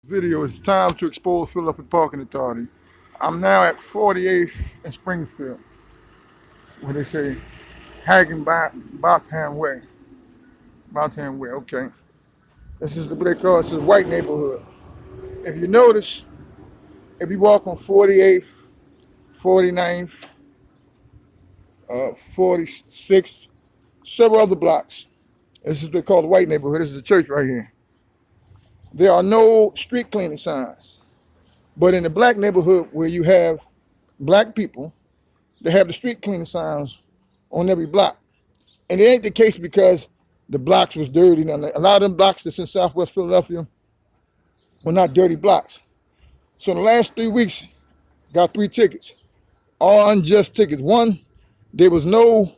Video, it's time to expose Philadelphia Parking Authority. I'm now at 48th and Springfield, where they say Hagen Botham Way. Botham Way, okay. This is what they call this is a white neighborhood. If you notice, if you walk on 48th, 49th, 46th, several other blocks, this is what they call the white neighborhood. This is the church right here. There are no street cleaning signs. But in the black neighborhood where you have black people, they have the street cleaning signs on every block. And it ain't the case because the blocks was dirty. Now, a lot of them blocks that's in Southwest Philadelphia were not dirty blocks. So in the last 3 weeks, got 3 tickets, all unjust tickets. One, there was no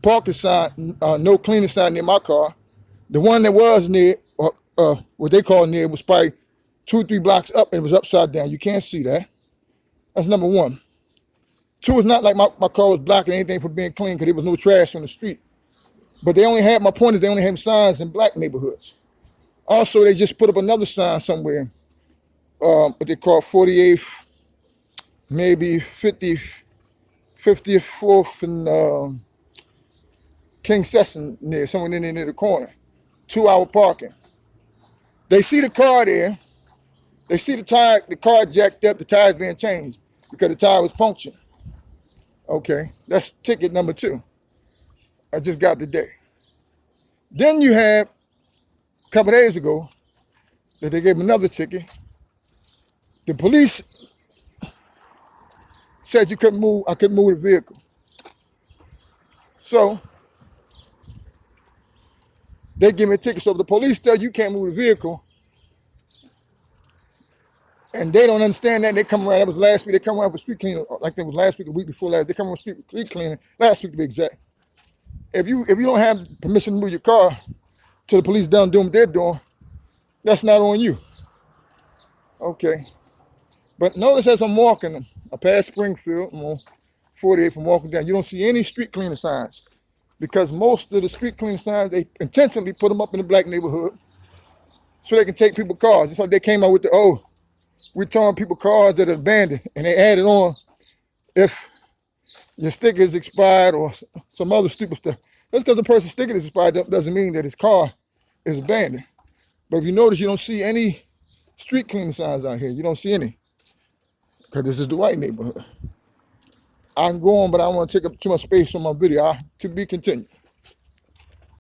parking sign, no cleaning sign near my car. The one that was near, what they call near, was probably 2 or 3 blocks up and it was upside down. You can't see that. That's number one. 2, it's not like my car was blocking anything from being clean because there was no trash on the street. But my point is they only have signs in black neighborhoods. Also, they just put up another sign somewhere, what they call 48th, maybe 50th, 54th and kingseson near, somewhere near the corner. 2-hour parking. They see the car there. They see the car jacked up, the tires being changed because the tire was punctured. Okay, that's ticket number 2. I just got today. Then you have a couple days ago that they gave me another ticket. The police said I couldn't move the vehicle. So they give me a ticket. So if the police tell you can't move the vehicle, and they don't understand that, they come around. That was last week. They come around for street cleaning, like it was last week, the week before last. They come around for street cleaning last week to be exact. If you don't have permission to move your car till the police done doing what they're doing, that's not on you. Okay. But notice as I'm walking, I pass Springfield, I'm on 48th, I'm walking down. You don't see any street cleaning signs because most of the street cleaning signs, they intentionally put them up in the black neighborhood so they can take people's cars. Just like they came out with we're towing people cars that are abandoned, and they added on if your sticker is expired or some other stupid stuff. Just because a person's sticker is expired doesn't mean that his car is abandoned. But if you notice, you don't see any street cleaning signs out here. You don't see any because this is the white neighborhood. I can go on, but I don't want to take up too much space on my video. To be continued.